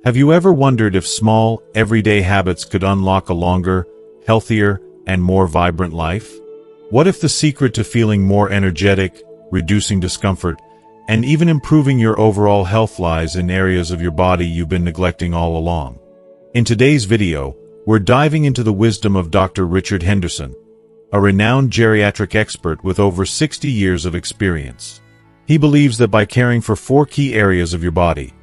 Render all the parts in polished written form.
Have you ever wondered if small, everyday habits could unlock a longer, healthier, and more vibrant life? What if the secret to feeling more energetic, reducing discomfort, and even improving your overall health lies in areas of your body you've been neglecting all along? In today's video, we're diving into the wisdom of Dr. Richard Henderson, a renowned geriatric expert with over 60 years of experience. He believes that by caring for 4 key areas of your body,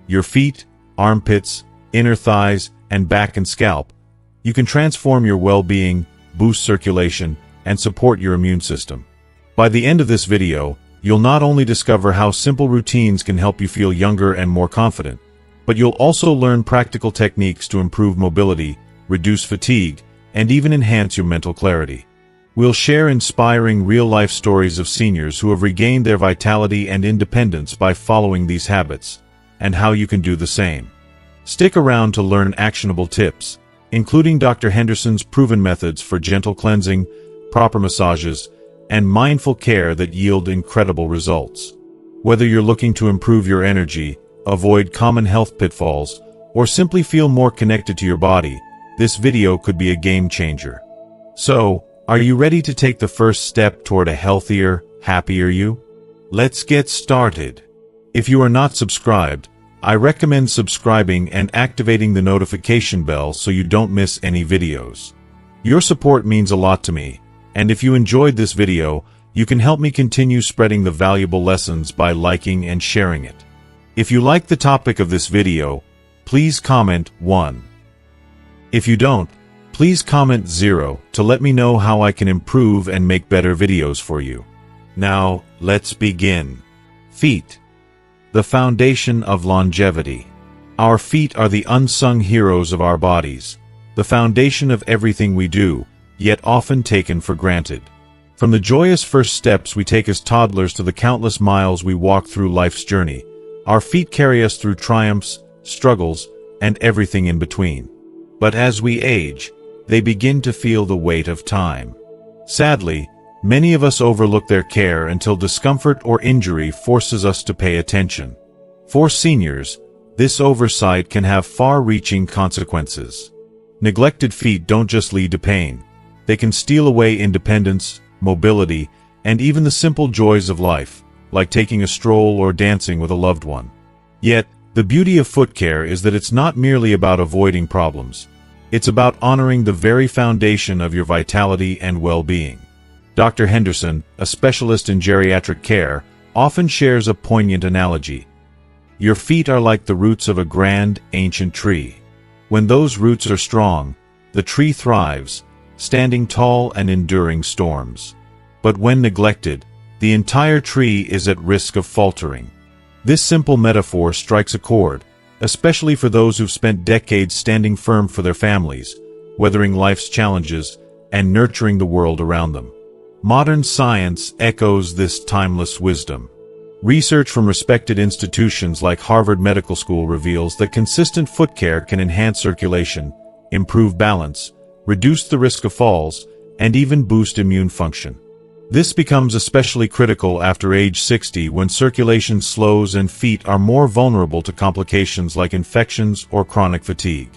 your feet, armpits, inner thighs, and back and scalp, you can transform your well-being, boost circulation, and support your immune system. By the end of this video, you'll not only discover how simple routines can help you feel younger and more confident, but you'll also learn practical techniques to improve mobility, reduce fatigue, and even enhance your mental clarity. We'll share inspiring real-life stories of seniors who have regained their vitality and independence by following these habits, and how you can do the same. Stick around to learn actionable tips, including Dr. Henderson's proven methods for gentle cleansing, proper massages, and mindful care that yield incredible results. Whether you're looking to improve your energy, avoid common health pitfalls, or simply feel more connected to your body, this video could be a game changer. So, are you ready to take the first step toward a healthier, happier you? Let's get started. If you are not subscribed, I recommend subscribing and activating the notification bell so you don't miss any videos. Your support means a lot to me, and if you enjoyed this video, you can help me continue spreading the valuable lessons by liking and sharing it. If you like the topic of this video, please comment 1. If you don't, please comment 0 to let me know how I can improve and make better videos for you. Now, let's begin. Feet. The foundation of longevity. Our feet are the unsung heroes of our bodies, the foundation of everything we do, yet often taken for granted. From the joyous first steps we take as toddlers to the countless miles we walk through life's journey, our feet carry us through triumphs, struggles, and everything in between. But as we age, they begin to feel the weight of time. Sadly, many of us overlook their care until discomfort or injury forces us to pay attention. For seniors, this oversight can have far-reaching consequences. Neglected feet don't just lead to pain. They can steal away independence, mobility, and even the simple joys of life, like taking a stroll or dancing with a loved one. Yet, the beauty of foot care is that it's not merely about avoiding problems. It's about honoring the very foundation of your vitality and well-being. Dr. Henderson, a specialist in geriatric care, often shares a poignant analogy. Your feet are like the roots of a grand, ancient tree. When those roots are strong, the tree thrives, standing tall and enduring storms. But when neglected, the entire tree is at risk of faltering. This simple metaphor strikes a chord, especially for those who've spent decades standing firm for their families, weathering life's challenges, and nurturing the world around them. Modern science echoes this timeless wisdom. Research from respected institutions like Harvard Medical School reveals that consistent foot care can enhance circulation, improve balance, reduce the risk of falls, and even boost immune function. This becomes especially critical after age 60 when circulation slows and feet are more vulnerable to complications like infections or chronic fatigue.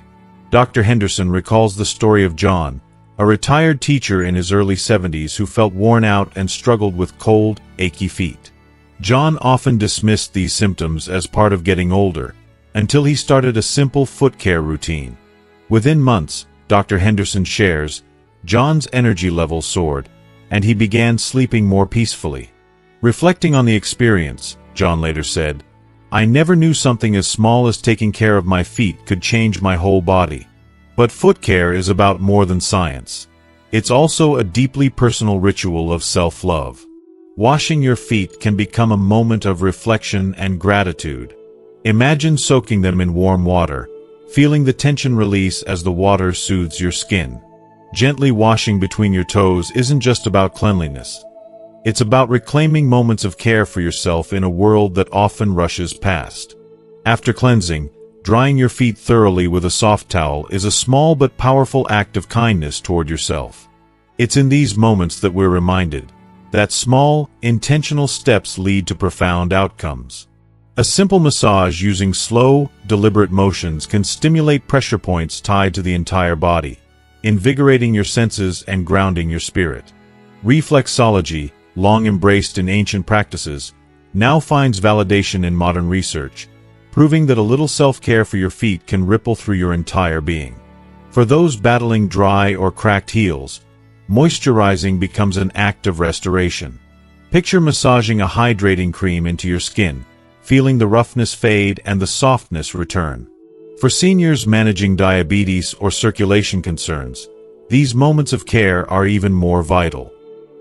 Dr. Henderson recalls the story of John, a retired teacher in his early 70s who felt worn out and struggled with cold, achy feet. John often dismissed these symptoms as part of getting older, until he started a simple foot care routine. Within months, Dr. Henderson shares, John's energy levels soared, and he began sleeping more peacefully. Reflecting on the experience, John later said, "I never knew something as small as taking care of my feet could change my whole body." But foot care is about more than science. It's also a deeply personal ritual of self-love. Washing your feet can become a moment of reflection and gratitude. Imagine soaking them in warm water, feeling the tension release as the water soothes your skin. Gently washing between your toes isn't just about cleanliness. It's about reclaiming moments of care for yourself in a world that often rushes past. After cleansing, drying your feet thoroughly with a soft towel is a small but powerful act of kindness toward yourself. It's in these moments that we're reminded that small, intentional steps lead to profound outcomes. A simple massage using slow, deliberate motions can stimulate pressure points tied to the entire body, invigorating your senses and grounding your spirit. Reflexology, long embraced in ancient practices, now finds validation in modern research, proving that a little self-care for your feet can ripple through your entire being. For those battling dry or cracked heels, moisturizing becomes an act of restoration. Picture massaging a hydrating cream into your skin, feeling the roughness fade and the softness return. For seniors managing diabetes or circulation concerns, these moments of care are even more vital.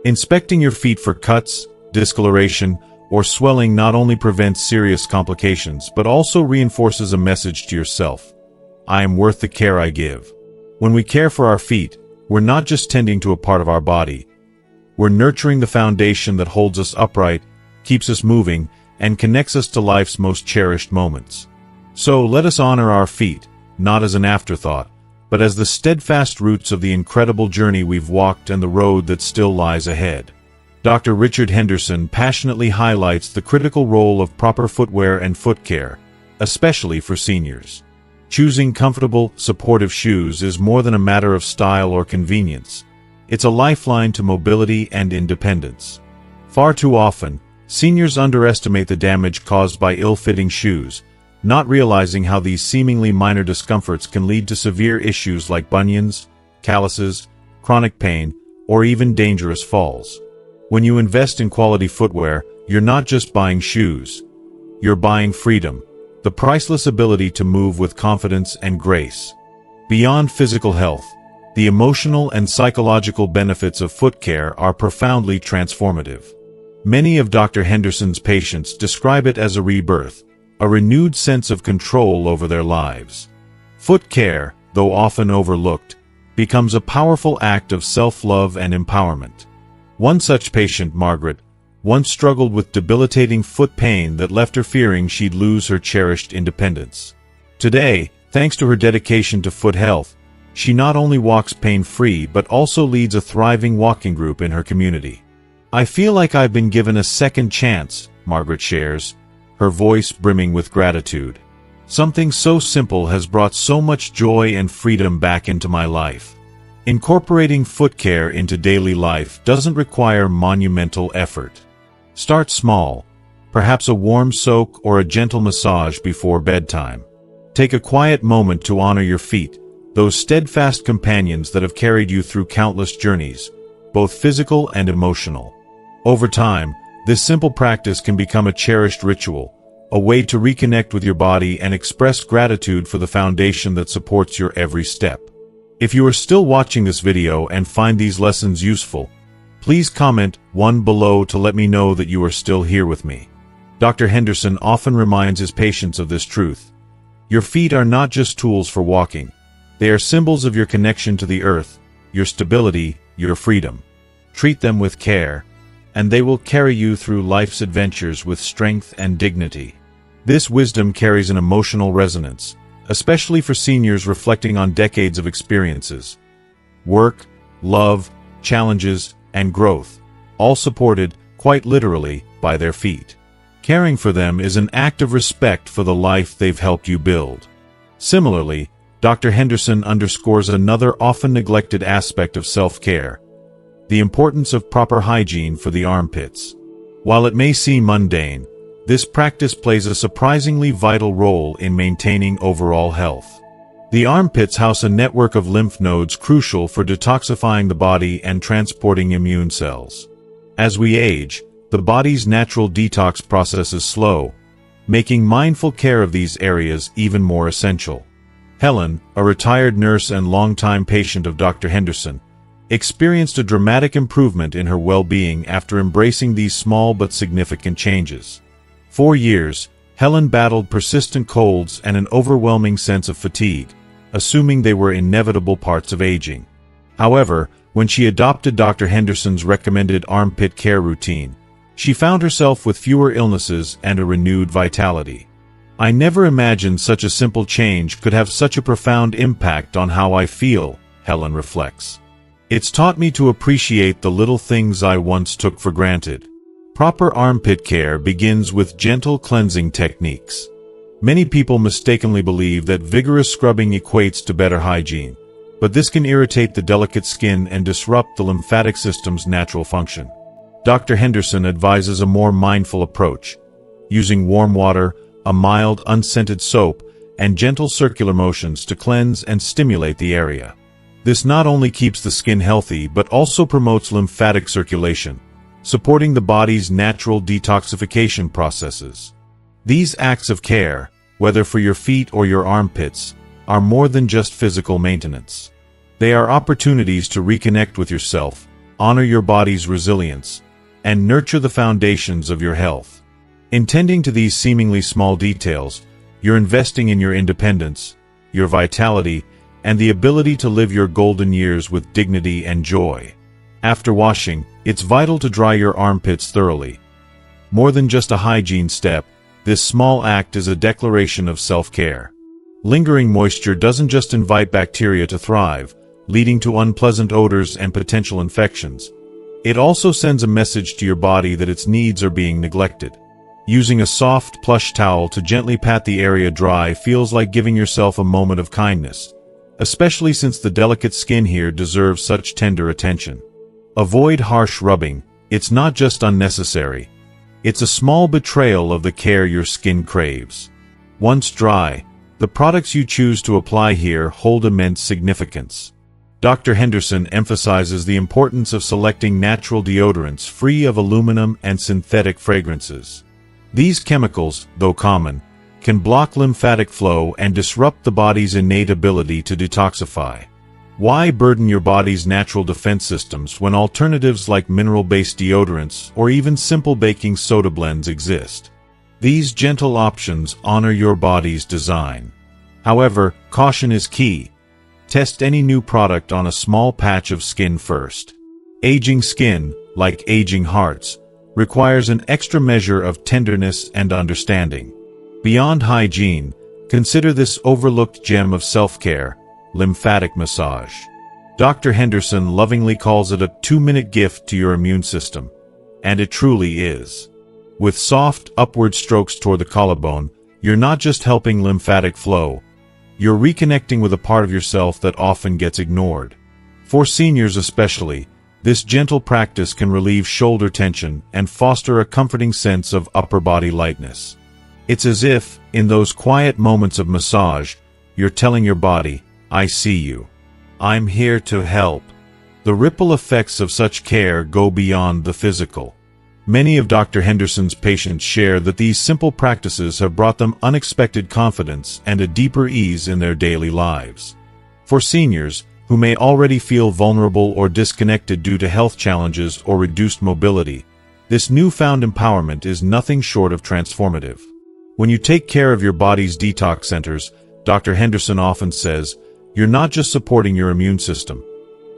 Inspecting your feet for cuts, discoloration, or swelling not only prevents serious complications but also reinforces a message to yourself: I am worth the care I give. When we care for our feet, we're not just tending to a part of our body. We're nurturing the foundation that holds us upright, keeps us moving, and connects us to life's most cherished moments. So let us honor our feet, not as an afterthought, but as the steadfast roots of the incredible journey we've walked and the road that still lies ahead. Dr. Richard Henderson passionately highlights the critical role of proper footwear and foot care, especially for seniors. Choosing comfortable, supportive shoes is more than a matter of style or convenience. It's a lifeline to mobility and independence. Far too often, seniors underestimate the damage caused by ill-fitting shoes, not realizing how these seemingly minor discomforts can lead to severe issues like bunions, calluses, chronic pain, or even dangerous falls. When you invest in quality footwear, you're not just buying shoes. You're buying freedom, the priceless ability to move with confidence and grace. Beyond physical health, the emotional and psychological benefits of foot care are profoundly transformative. Many of Dr. Henderson's patients describe it as a rebirth, a renewed sense of control over their lives. Foot care, though often overlooked, becomes a powerful act of self-love and empowerment. One such patient, Margaret, once struggled with debilitating foot pain that left her fearing she'd lose her cherished independence. Today, thanks to her dedication to foot health, she not only walks pain-free but also leads a thriving walking group in her community. I feel like I've been given a second chance, Margaret shares, her voice brimming with gratitude. Something so simple has brought so much joy and freedom back into my life. Incorporating foot care into daily life doesn't require monumental effort. Start small, perhaps a warm soak or a gentle massage before bedtime. Take a quiet moment to honor your feet, those steadfast companions that have carried you through countless journeys, both physical and emotional. Over time, this simple practice can become a cherished ritual, a way to reconnect with your body and express gratitude for the foundation that supports your every step. If you are still watching this video and find these lessons useful, please comment 1 below to let me know that you are still here with me. Dr. Henderson often reminds his patients of this truth. Your feet are not just tools for walking. They are symbols of your connection to the earth, your stability, your freedom. Treat them with care, and they will carry you through life's adventures with strength and dignity. This wisdom carries an emotional resonance, especially for seniors reflecting on decades of experiences. Work, love, challenges, and growth, all supported, quite literally, by their feet. Caring for them is an act of respect for the life they've helped you build. Similarly, Dr. Henderson underscores another often neglected aspect of self-care: the importance of proper hygiene for the armpits. While it may seem mundane, this practice plays a surprisingly vital role in maintaining overall health. The armpits house a network of lymph nodes crucial for detoxifying the body and transporting immune cells. As we age, the body's natural detox process is slow, making mindful care of these areas even more essential. Helen, a retired nurse and longtime patient of Dr. Henderson, experienced a dramatic improvement in her well-being after embracing these small but significant changes. For years, Helen battled persistent colds and an overwhelming sense of fatigue, assuming they were inevitable parts of aging. However, when she adopted Dr. Henderson's recommended armpit care routine, she found herself with fewer illnesses and a renewed vitality. I never imagined such a simple change could have such a profound impact on how I feel, Helen reflects. It's taught me to appreciate the little things I once took for granted. Proper armpit care begins with gentle cleansing techniques. Many people mistakenly believe that vigorous scrubbing equates to better hygiene, but this can irritate the delicate skin and disrupt the lymphatic system's natural function. Dr. Henderson advises a more mindful approach, using warm water, a mild, unscented soap, and gentle circular motions to cleanse and stimulate the area. This not only keeps the skin healthy but also promotes lymphatic circulation, supporting the body's natural detoxification processes. These acts of care, whether for your feet or your armpits, are more than just physical maintenance. They are opportunities to reconnect with yourself, honor your body's resilience, and nurture the foundations of your health. In tending to these seemingly small details, you're investing in your independence, your vitality, and the ability to live your golden years with dignity and joy. After washing, it's vital to dry your armpits thoroughly. More than just a hygiene step, this small act is a declaration of self-care. Lingering moisture doesn't just invite bacteria to thrive, leading to unpleasant odors and potential infections. It also sends a message to your body that its needs are being neglected. Using a soft, plush towel to gently pat the area dry feels like giving yourself a moment of kindness, especially since the delicate skin here deserves such tender attention. Avoid harsh rubbing. It's not just unnecessary. It's a small betrayal of the care your skin craves. Once dry, the products you choose to apply here hold immense significance. Dr. Henderson emphasizes the importance of selecting natural deodorants free of aluminum and synthetic fragrances. These chemicals, though common, can block lymphatic flow and disrupt the body's innate ability to detoxify. Why burden your body's natural defense systems when alternatives like mineral-based deodorants or even simple baking soda blends exist? These gentle options honor your body's design. However, caution is key. Test any new product on a small patch of skin first. Aging skin, like aging hearts, requires an extra measure of tenderness and understanding. Beyond hygiene, consider this overlooked gem of self-care: lymphatic massage. Dr. Henderson lovingly calls it a 2-minute gift to your immune system, and it truly is. With soft, upward strokes toward the collarbone, you're not just helping lymphatic flow, you're reconnecting with a part of yourself that often gets ignored. For seniors especially, this gentle practice can relieve shoulder tension and foster a comforting sense of upper body lightness. It's as if, in those quiet moments of massage, you're telling your body, "I see you. I'm here to help." The ripple effects of such care go beyond the physical. Many of Dr. Henderson's patients share that these simple practices have brought them unexpected confidence and a deeper ease in their daily lives. For seniors, who may already feel vulnerable or disconnected due to health challenges or reduced mobility, this newfound empowerment is nothing short of transformative. When you take care of your body's detox centers, Dr. Henderson often says, you're not just supporting your immune system,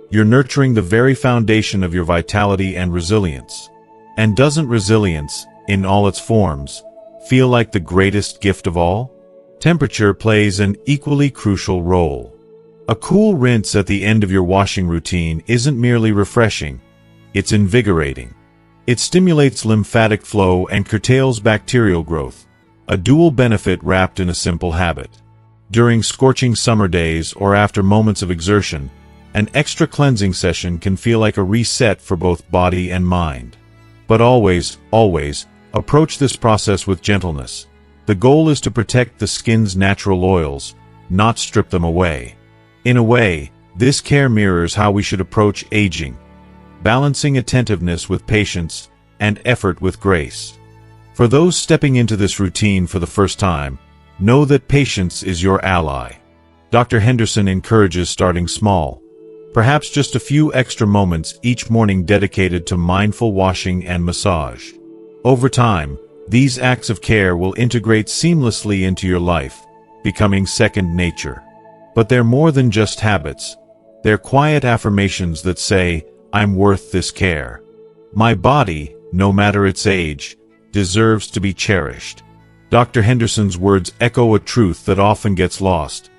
you're nurturing the very foundation of your vitality and resilience. And doesn't resilience, in all its forms, feel like the greatest gift of all? Temperature plays an equally crucial role. A cool rinse at the end of your washing routine isn't merely refreshing, it's invigorating. It stimulates lymphatic flow and curtails bacterial growth, a dual benefit wrapped in a simple habit. During scorching summer days or after moments of exertion, an extra cleansing session can feel like a reset for both body and mind. But always, approach this process with gentleness. The goal is to protect the skin's natural oils, not strip them away. In a way, this care mirrors how we should approach aging, balancing attentiveness with patience and effort with grace. For those stepping into this routine for the first time, know that patience is your ally. Dr. Henderson encourages starting small, perhaps just a few extra moments each morning dedicated to mindful washing and massage. Over time, these acts of care will integrate seamlessly into your life, becoming second nature. But they're more than just habits. They're quiet affirmations that say, I'm worth this care. My body, no matter its age, deserves to be cherished. Dr. Henderson's words echo a truth that often gets lost.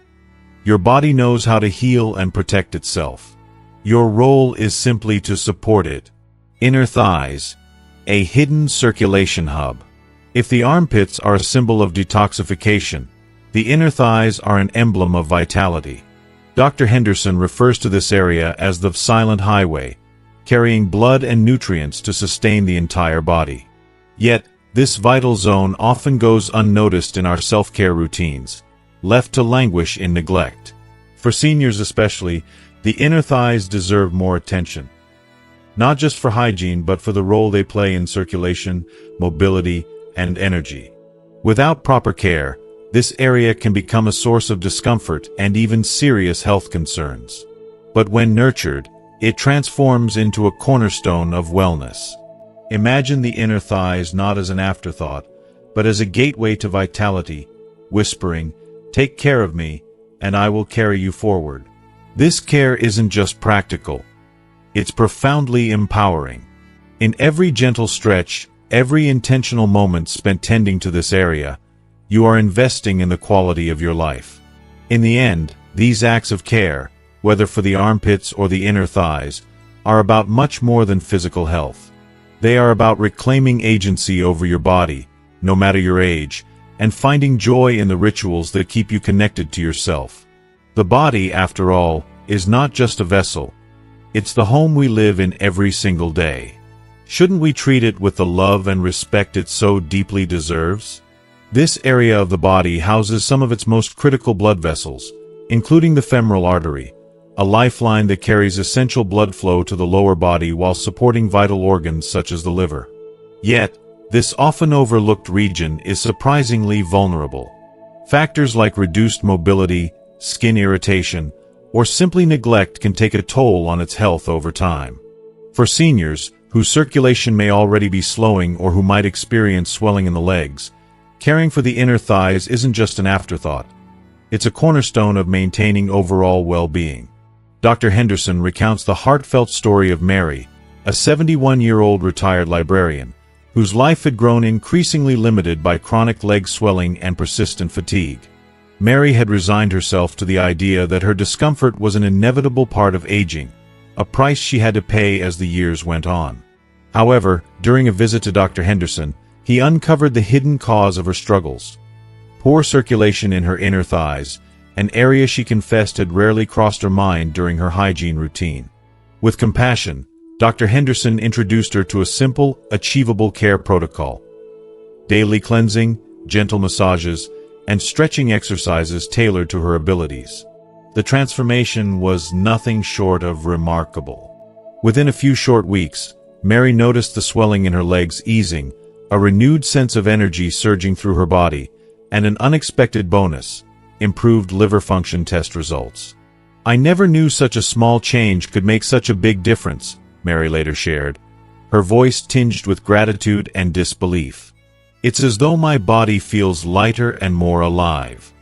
Your body knows how to heal and protect itself. Your role is simply to support it. Inner thighs. a hidden circulation hub. If the armpits are a symbol of detoxification, the inner thighs are an emblem of vitality. Dr. Henderson refers to this area as the silent highway, carrying blood and nutrients to sustain the entire body. Yet, this vital zone often goes unnoticed in our self-care routines, left to languish in neglect. For seniors especially, the inner thighs deserve more attention. Not just for hygiene, but for the role they play in circulation, mobility, and energy. Without proper care, this area can become a source of discomfort and even serious health concerns. But when nurtured, it transforms into a cornerstone of wellness. Imagine the inner thighs not as an afterthought, but as a gateway to vitality, whispering, "Take care of me, and I will carry you forward." This care isn't just practical. It's profoundly empowering. In every gentle stretch, every intentional moment spent tending to this area, you are investing in the quality of your life. In the end, these acts of care, whether for the armpits or the inner thighs, are about much more than physical health. They are about reclaiming agency over your body, no matter your age, and finding joy in the rituals that keep you connected to yourself. The body, after all, is not just a vessel. It's the home we live in every single day. Shouldn't we treat it with the love and respect it so deeply deserves? This area of the body houses some of its most critical blood vessels, including the femoral artery, a lifeline that carries essential blood flow to the lower body while supporting vital organs such as the liver. Yet, this often overlooked region is surprisingly vulnerable. Factors like reduced mobility, skin irritation, or simply neglect can take a toll on its health over time. For seniors, whose circulation may already be slowing or who might experience swelling in the legs, caring for the inner thighs isn't just an afterthought. It's a cornerstone of maintaining overall well-being. Dr. Henderson recounts the heartfelt story of Mary, a 71-year-old retired librarian, whose life had grown increasingly limited by chronic leg swelling and persistent fatigue. Mary had resigned herself to the idea that her discomfort was an inevitable part of aging, a price she had to pay as the years went on. However, during a visit to Dr. Henderson, he uncovered the hidden cause of her struggles: poor circulation in her inner thighs, an area she confessed had rarely crossed her mind during her hygiene routine. With compassion, Dr. Henderson introduced her to a simple, achievable care protocol: daily cleansing, gentle massages, and stretching exercises tailored to her abilities. The transformation was nothing short of remarkable. Within a few short weeks, Mary noticed the swelling in her legs easing, a renewed sense of energy surging through her body, and an unexpected bonus: improved liver function test results. "I never knew such a small change could make such a big difference," Mary later shared, her voice tinged with gratitude and disbelief. "It's as though my body feels lighter and more alive.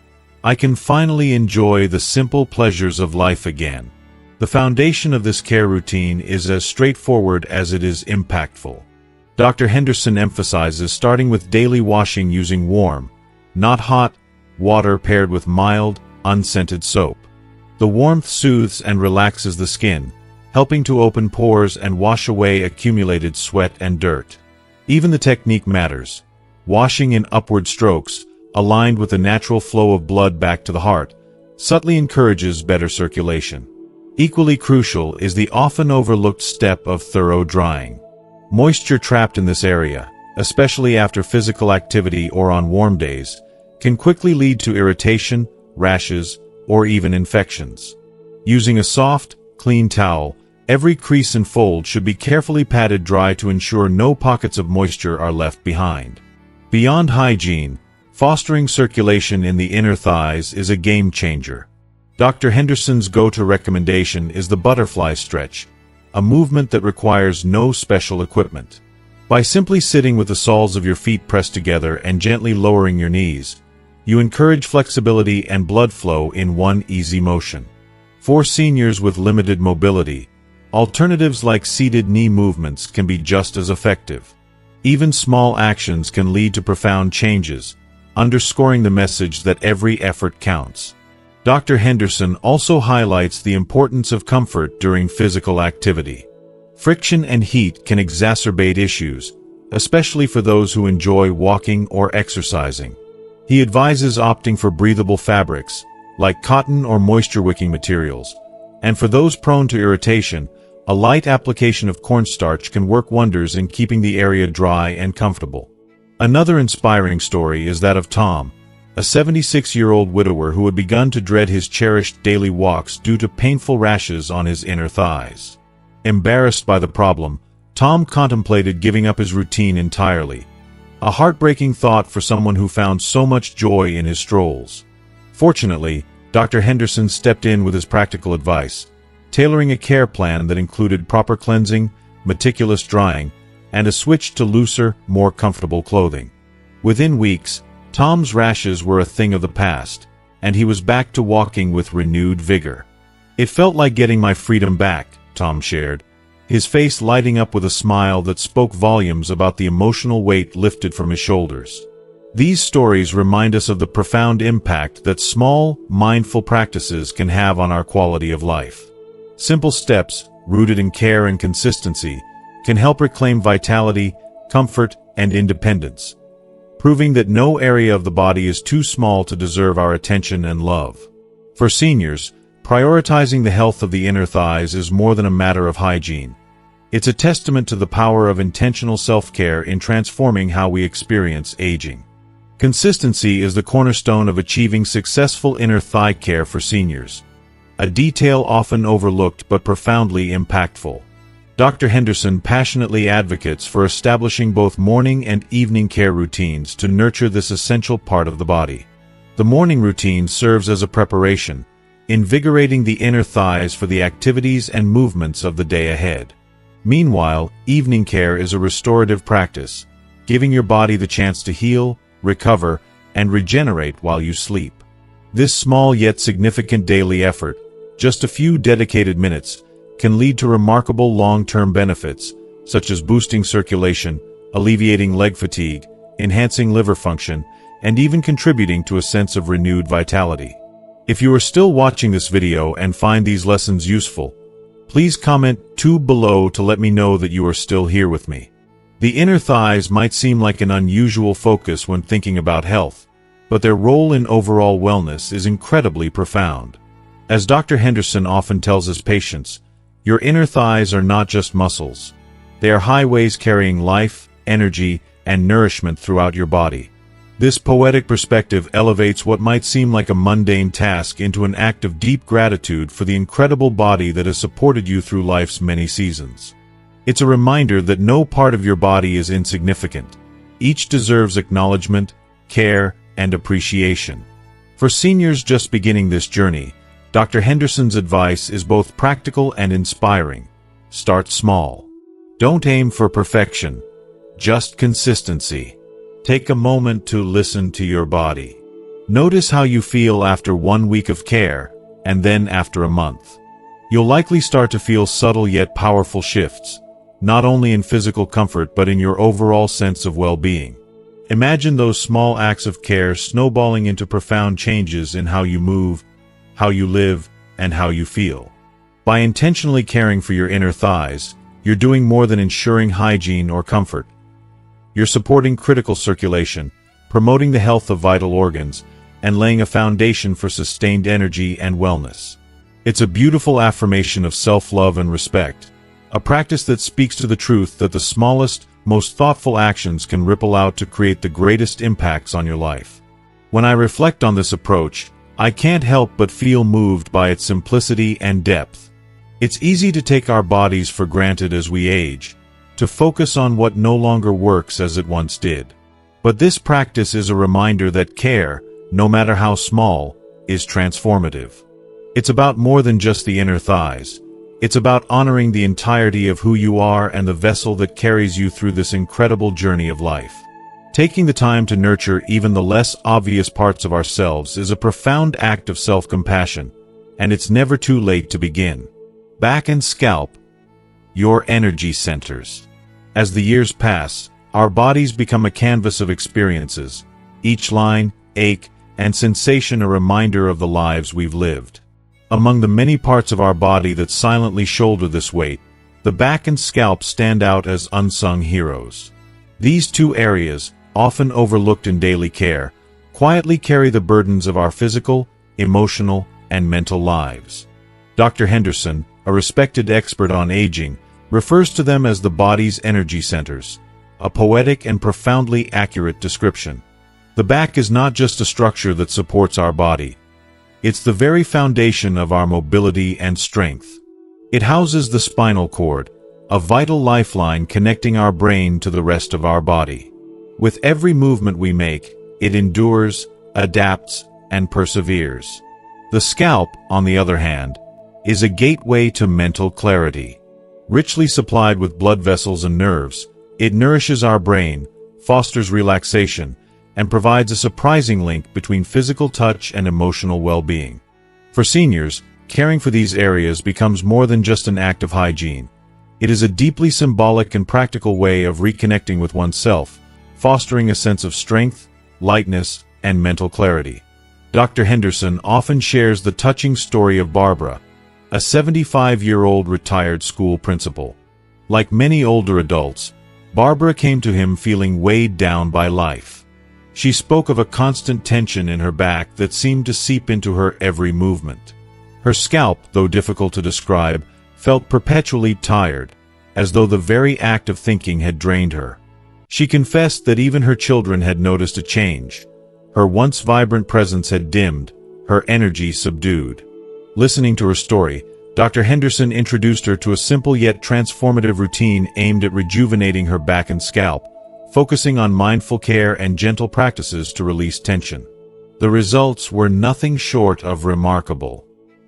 I can finally enjoy the simple pleasures of life again." The foundation of this care routine is as straightforward as it is impactful. Dr. Henderson emphasizes starting with daily washing using warm, not hot, water paired with mild, unscented soap. The warmth soothes and relaxes the skin, helping to open pores and wash away accumulated sweat and dirt. Even the technique matters. Washing in upward strokes, aligned with the natural flow of blood back to the heart, subtly encourages better circulation. Equally crucial is the often overlooked step of thorough drying. Moisture trapped in this area, especially after physical activity or on warm days, can quickly lead to irritation, rashes, or even infections. Using a soft, clean towel, every crease and fold should be carefully patted dry to ensure no pockets of moisture are left behind. Beyond hygiene, fostering circulation in the inner thighs is a game changer. Dr. Henderson's go-to recommendation is the butterfly stretch, a movement that requires no special equipment. By simply sitting with the soles of your feet pressed together and gently lowering your knees, you encourage flexibility and blood flow in one easy motion. For seniors with limited mobility, alternatives like seated knee movements can be just as effective. Even small actions can lead to profound changes, underscoring the message that every effort counts. Dr. Henderson also highlights the importance of comfort during physical activity. Friction and heat can exacerbate issues, especially for those who enjoy walking or exercising. He advises opting for breathable fabrics, like cotton or moisture-wicking materials. And for those prone to irritation, a light application of cornstarch can work wonders in keeping the area dry and comfortable. Another inspiring story is that of Tom, a 76-year-old widower who had begun to dread his cherished daily walks due to painful rashes on his inner thighs. Embarrassed by the problem, Tom contemplated giving up his routine entirely. A heartbreaking thought for someone who found so much joy in his strolls. Fortunately, Dr. Henderson stepped in with his practical advice, tailoring a care plan that included proper cleansing, meticulous drying, and a switch to looser, more comfortable clothing. Within weeks, Tom's rashes were a thing of the past, and he was back to walking with renewed vigor. "It felt like getting my freedom back," Tom shared, his face lighting up with a smile that spoke volumes about the emotional weight lifted from his shoulders. These stories remind us of the profound impact that small, mindful practices can have on our quality of life. Simple steps, rooted in care and consistency, can help reclaim vitality, comfort, and independence, proving that no area of the body is too small to deserve our attention and love. For seniors, prioritizing the health of the inner thighs is more than a matter of hygiene. It's a testament to the power of intentional self-care in transforming how we experience aging. Consistency is the cornerstone of achieving successful inner thigh care for seniors, a detail often overlooked but profoundly impactful. Dr. Henderson passionately advocates for establishing both morning and evening care routines to nurture this essential part of the body. The morning routine serves as a preparation, invigorating the inner thighs for the activities and movements of the day ahead. Meanwhile, evening care is a restorative practice, giving your body the chance to heal, recover, and regenerate while you sleep. This small yet significant daily effort, just a few dedicated minutes, can lead to remarkable long-term benefits, such as boosting circulation, alleviating leg fatigue, enhancing liver function, and even contributing to a sense of renewed vitality. If you are still watching this video and find these lessons useful, please comment below to let me know that you are still here with me. The inner thighs might seem like an unusual focus when thinking about health, but their role in overall wellness is incredibly profound. As Dr. Henderson often tells his patients, your inner thighs are not just muscles. They are highways carrying life, energy, and nourishment throughout your body. This poetic perspective elevates what might seem like a mundane task into an act of deep gratitude for the incredible body that has supported you through life's many seasons. It's a reminder that no part of your body is insignificant. Each deserves acknowledgement, care, and appreciation. For seniors just beginning this journey, Dr. Henderson's advice is both practical and inspiring. Start small. Don't aim for perfection, just consistency. Take a moment to listen to your body. Notice how you feel after 1 week of care, and then after a month. You'll likely start to feel subtle yet powerful shifts, not only in physical comfort but in your overall sense of well-being. Imagine those small acts of care snowballing into profound changes in how you move, how you live, and how you feel. By intentionally caring for your inner thighs, you're doing more than ensuring hygiene or comfort. You're supporting critical circulation, promoting the health of vital organs, and laying a foundation for sustained energy and wellness. It's a beautiful affirmation of self-love and respect, a practice that speaks to the truth that the smallest, most thoughtful actions can ripple out to create the greatest impacts on your life. When I reflect on this approach, I can't help but feel moved by its simplicity and depth. It's easy to take our bodies for granted as we age, to focus on what no longer works as it once did. But this practice is a reminder that care, no matter how small, is transformative. It's about more than just the inner thighs. It's about honoring the entirety of who you are and the vessel that carries you through this incredible journey of life. Taking the time to nurture even the less obvious parts of ourselves is a profound act of self-compassion, and it's never too late to begin. Back and scalp, your energy centers. As the years pass, our bodies become a canvas of experiences, each line, ache, and sensation a reminder of the lives we've lived. Among the many parts of our body that silently shoulder this weight, the back and scalp stand out as unsung heroes. These two areas, often overlooked in daily care, quietly carry the burdens of our physical, emotional, and mental lives. Dr. Henderson, a respected expert on aging, refers to them as the body's energy centers, a poetic and profoundly accurate description. The back is not just a structure that supports our body. It's the very foundation of our mobility and strength. It houses the spinal cord, a vital lifeline connecting our brain to the rest of our body. With every movement we make, it endures, adapts, and perseveres. The scalp, on the other hand, is a gateway to mental clarity. Richly supplied with blood vessels and nerves, it nourishes our brain, fosters relaxation, and provides a surprising link between physical touch and emotional well-being. For seniors, caring for these areas becomes more than just an act of hygiene. It is a deeply symbolic and practical way of reconnecting with oneself, fostering a sense of strength, lightness, and mental clarity. Dr. Henderson often shares the touching story of Barbara, a 75-year-old retired school principal. Like many older adults, Barbara came to him feeling weighed down by life. She spoke of a constant tension in her back that seemed to seep into her every movement. Her scalp, though difficult to describe, felt perpetually tired, as though the very act of thinking had drained her. She confessed that even her children had noticed a change. Her once vibrant presence had dimmed, her energy subdued. Listening to her story, Dr. Henderson introduced her to a simple yet transformative routine aimed at rejuvenating her back and scalp, focusing on mindful care and gentle practices to release tension. The results were nothing short of remarkable.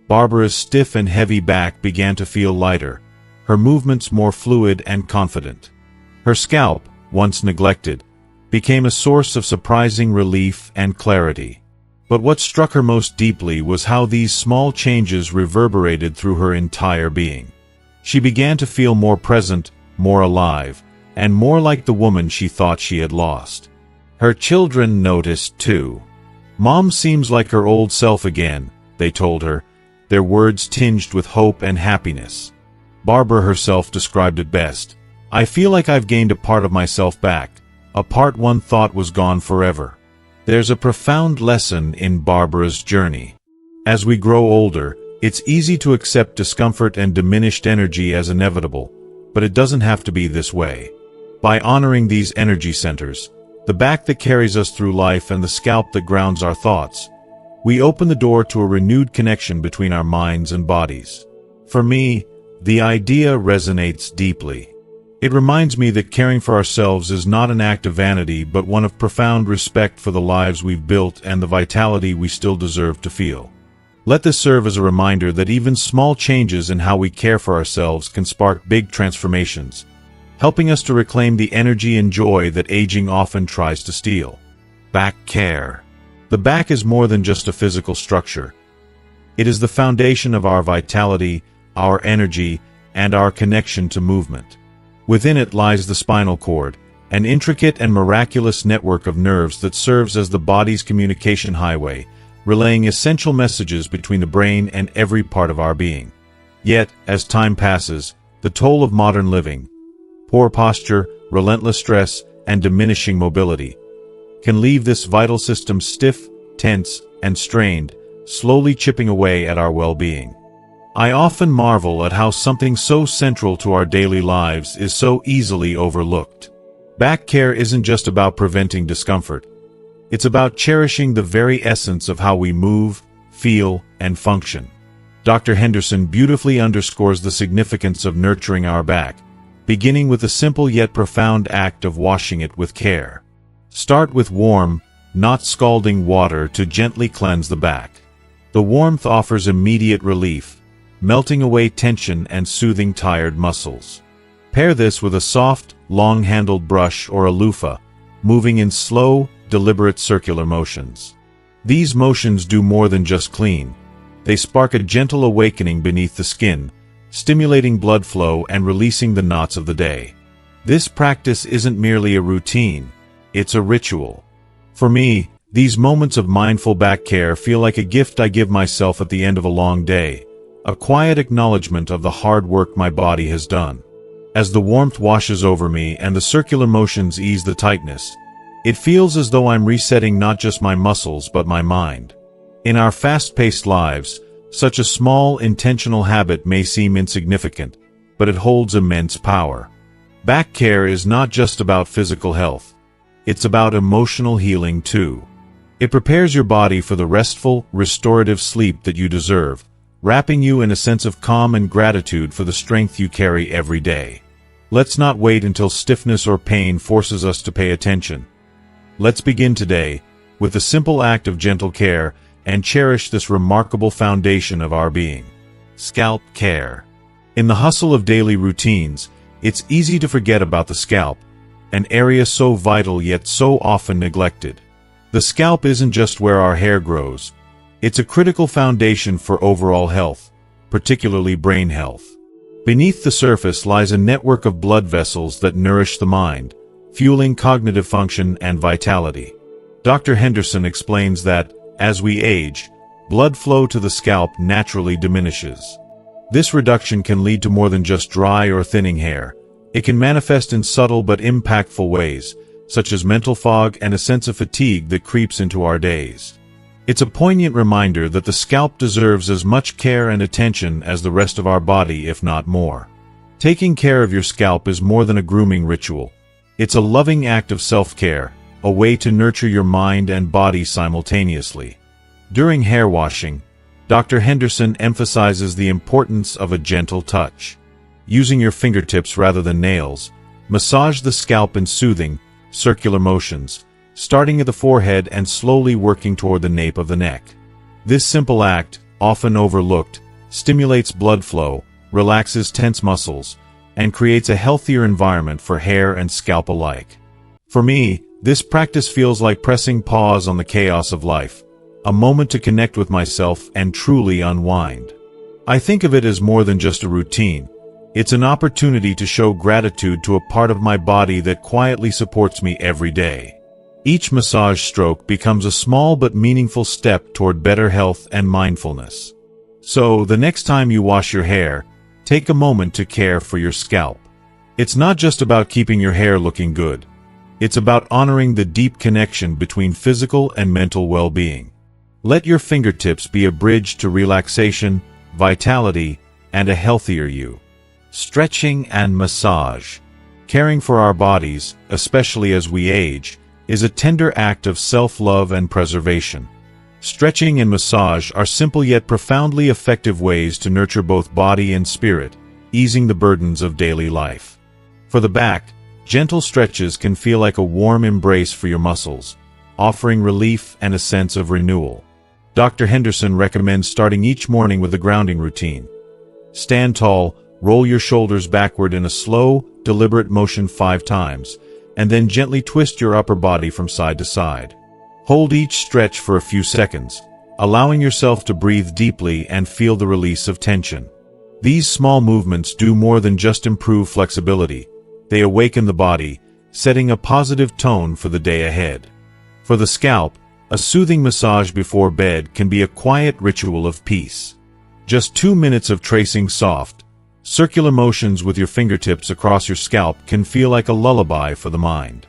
Barbara's stiff and heavy back began to feel lighter, her movements more fluid and confident. Her scalp, once neglected, became a source of surprising relief and clarity. But what struck her most deeply was how these small changes reverberated through her entire being. She began to feel more present, more alive, and more like the woman she thought she had lost. Her children noticed too. "Mom seems like her old self again," they told her, their words tinged with hope and happiness. Barbara herself described it best. "I feel like I've gained a part of myself back, a part one thought was gone forever." There's a profound lesson in Barbara's journey. As we grow older, it's easy to accept discomfort and diminished energy as inevitable, but it doesn't have to be this way. By honoring these energy centers, the back that carries us through life and the scalp that grounds our thoughts, we open the door to a renewed connection between our minds and bodies. For me, the idea resonates deeply. It reminds me that caring for ourselves is not an act of vanity but one of profound respect for the lives we've built and the vitality we still deserve to feel. Let this serve as a reminder that even small changes in how we care for ourselves can spark big transformations, helping us to reclaim the energy and joy that aging often tries to steal. Back care. The back is more than just a physical structure. It is the foundation of our vitality, our energy, and our connection to movement. Within it lies the spinal cord, an intricate and miraculous network of nerves that serves as the body's communication highway, relaying essential messages between the brain and every part of our being. Yet, as time passes, the toll of modern living, poor posture, relentless stress, and diminishing mobility, can leave this vital system stiff, tense, and strained, slowly chipping away at our well-being. I often marvel at how something so central to our daily lives is so easily overlooked. Back care isn't just about preventing discomfort. It's about cherishing the very essence of how we move, feel, and function. Dr. Henderson beautifully underscores the significance of nurturing our back, beginning with the simple yet profound act of washing it with care. Start with warm, not scalding water to gently cleanse the back. The warmth offers immediate relief, melting away tension and soothing tired muscles. Pair this with a soft, long-handled brush or a loofah, moving in slow, deliberate circular motions. These motions do more than just clean. They spark a gentle awakening beneath the skin, stimulating blood flow and releasing the knots of the day. This practice isn't merely a routine, it's a ritual. For me, these moments of mindful back care feel like a gift I give myself at the end of a long day, a quiet acknowledgement of the hard work my body has done. As the warmth washes over me and the circular motions ease the tightness, it feels as though I'm resetting not just my muscles but my mind. In our fast-paced lives, such a small, intentional habit may seem insignificant, but it holds immense power. Back care is not just about physical health. It's about emotional healing too. It prepares your body for the restful, restorative sleep that you deserve, wrapping you in a sense of calm and gratitude for the strength you carry every day. Let's not wait until stiffness or pain forces us to pay attention. Let's begin today with the simple act of gentle care and cherish this remarkable foundation of our being. Scalp care. In the hustle of daily routines, it's easy to forget about the scalp, an area so vital yet so often neglected. The scalp isn't just where our hair grows. It's a critical foundation for overall health, particularly brain health. Beneath the surface lies a network of blood vessels that nourish the mind, fueling cognitive function and vitality. Dr. Henderson explains that, as we age, blood flow to the scalp naturally diminishes. This reduction can lead to more than just dry or thinning hair. It can manifest in subtle but impactful ways, such as mental fog and a sense of fatigue that creeps into our days. It's a poignant reminder that the scalp deserves as much care and attention as the rest of our body, if not more. Taking care of your scalp is more than a grooming ritual. It's a loving act of self-care, a way to nurture your mind and body simultaneously. During hair washing, Dr. Henderson emphasizes the importance of a gentle touch. Using your fingertips rather than nails, massage the scalp in soothing, circular motions, starting at the forehead and slowly working toward the nape of the neck. This simple act, often overlooked, stimulates blood flow, relaxes tense muscles, and creates a healthier environment for hair and scalp alike. For me, this practice feels like pressing pause on the chaos of life, a moment to connect with myself and truly unwind. I think of it as more than just a routine. It's an opportunity to show gratitude to a part of my body that quietly supports me every day. Each massage stroke becomes a small but meaningful step toward better health and mindfulness. So, the next time you wash your hair, take a moment to care for your scalp. It's not just about keeping your hair looking good. It's about honoring the deep connection between physical and mental well-being. Let your fingertips be a bridge to relaxation, vitality, and a healthier you. Stretching and massage. Caring for our bodies, especially as we age, is a tender act of self-love and preservation. Stretching and massage are simple yet profoundly effective ways to nurture both body and spirit, easing the burdens of daily life. For the back, gentle stretches can feel like a warm embrace for your muscles, offering relief and a sense of renewal. Dr. Henderson recommends starting each morning with a grounding routine. Stand tall, roll your shoulders backward in a slow, deliberate motion 5 times, and then gently twist your upper body from side to side. Hold each stretch for a few seconds, allowing yourself to breathe deeply and feel the release of tension. These small movements do more than just improve flexibility. They awaken the body, setting a positive tone for the day ahead. For the scalp, a soothing massage before bed can be a quiet ritual of peace. Just 2 minutes of tracing soft, circular motions with your fingertips across your scalp can feel like a lullaby for the mind.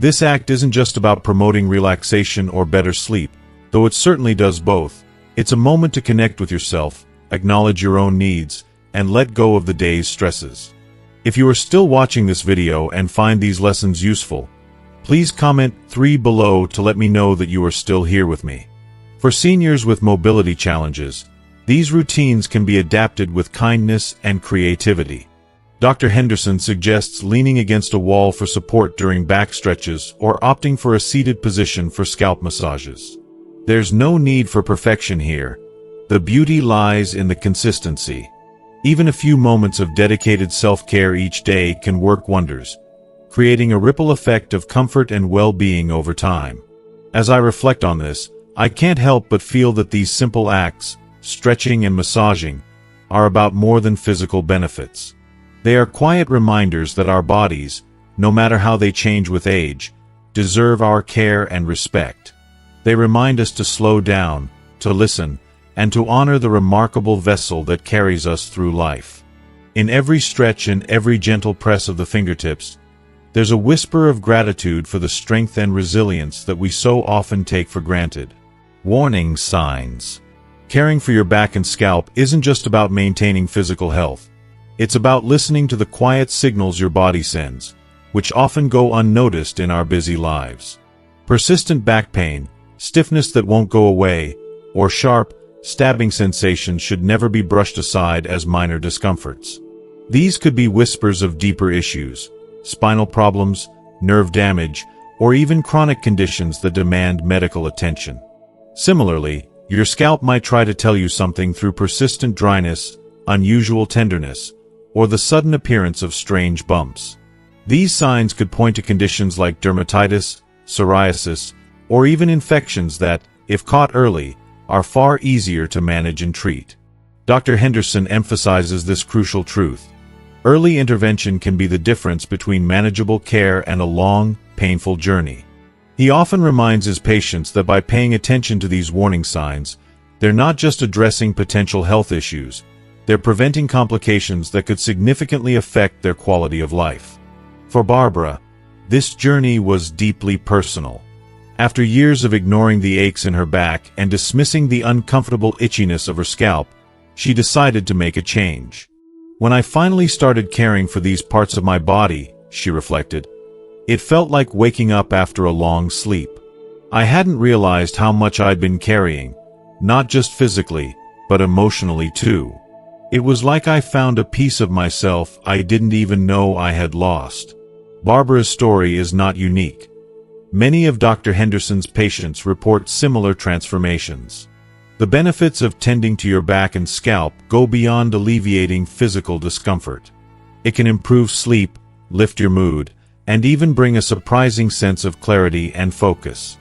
This act isn't just about promoting relaxation or better sleep, though it certainly does both. It's a moment to connect with yourself, acknowledge your own needs, and let go of the day's stresses. If you are still watching this video and find these lessons useful, please comment 3 below to let me know that you are still here with me. For seniors with mobility challenges, these routines can be adapted with kindness and creativity. Dr. Henderson suggests leaning against a wall for support during back stretches or opting for a seated position for scalp massages. There's no need for perfection here. The beauty lies in the consistency. Even a few moments of dedicated self-care each day can work wonders, creating a ripple effect of comfort and well-being over time. As I reflect on this, I can't help but feel that these simple acts, stretching and massaging, are about more than physical benefits. They are quiet reminders that our bodies, no matter how they change with age, deserve our care and respect. They remind us to slow down, to listen, and to honor the remarkable vessel that carries us through life. In every stretch and every gentle press of the fingertips, there's a whisper of gratitude for the strength and resilience that we so often take for granted. Warning signs. Caring for your back and scalp isn't just about maintaining physical health. It's about listening to the quiet signals your body sends, which often go unnoticed in our busy lives. Persistent back pain, stiffness that won't go away, or sharp, stabbing sensations should never be brushed aside as minor discomforts. These could be whispers of deeper issues, spinal problems, nerve damage, or even chronic conditions that demand medical attention. Similarly, your scalp might try to tell you something through persistent dryness, unusual tenderness, or the sudden appearance of strange bumps. These signs could point to conditions like dermatitis, psoriasis, or even infections that, if caught early, are far easier to manage and treat. Dr. Henderson emphasizes this crucial truth. Early intervention can be the difference between manageable care and a long, painful journey. He often reminds his patients that by paying attention to these warning signs, they're not just addressing potential health issues, they're preventing complications that could significantly affect their quality of life. For Barbara, this journey was deeply personal. After years of ignoring the aches in her back and dismissing the uncomfortable itchiness of her scalp, she decided to make a change. When I finally started caring for these parts of my body, she reflected, it felt like waking up after a long sleep. I hadn't realized how much I'd been carrying, not just physically, but emotionally too. It was like I found a piece of myself I didn't even know I had lost. Barbara's story is not unique. Many of Dr. Henderson's patients report similar transformations. The benefits of tending to your back and scalp go beyond alleviating physical discomfort. It can improve sleep, lift your mood, and even bring a surprising sense of clarity and focus.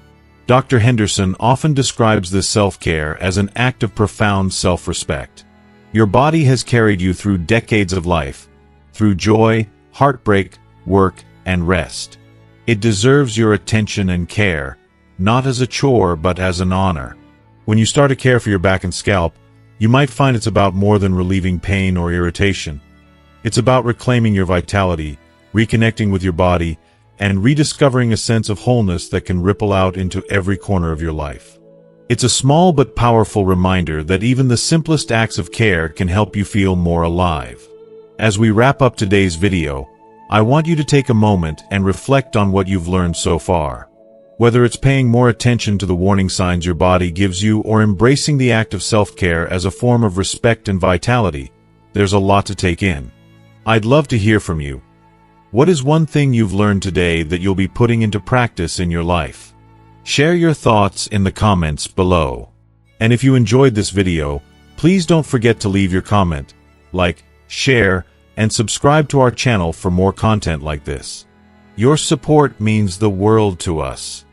Dr. Henderson often describes this self-care as an act of profound self-respect. Your body has carried you through decades of life, through joy, heartbreak, work, and rest. It deserves your attention and care, not as a chore but as an honor. When you start to care for your back and scalp, you might find it's about more than relieving pain or irritation. It's about reclaiming your vitality, reconnecting with your body, and rediscovering a sense of wholeness that can ripple out into every corner of your life. It's a small but powerful reminder that even the simplest acts of care can help you feel more alive. As we wrap up today's video, I want you to take a moment and reflect on what you've learned so far. Whether it's paying more attention to the warning signs your body gives you or embracing the act of self-care as a form of respect and vitality, there's a lot to take in. I'd love to hear from you. What is one thing you've learned today that you'll be putting into practice in your life? Share your thoughts in the comments below. And if you enjoyed this video, please don't forget to leave your comment, like, share, and subscribe to our channel for more content like this. Your support means the world to us.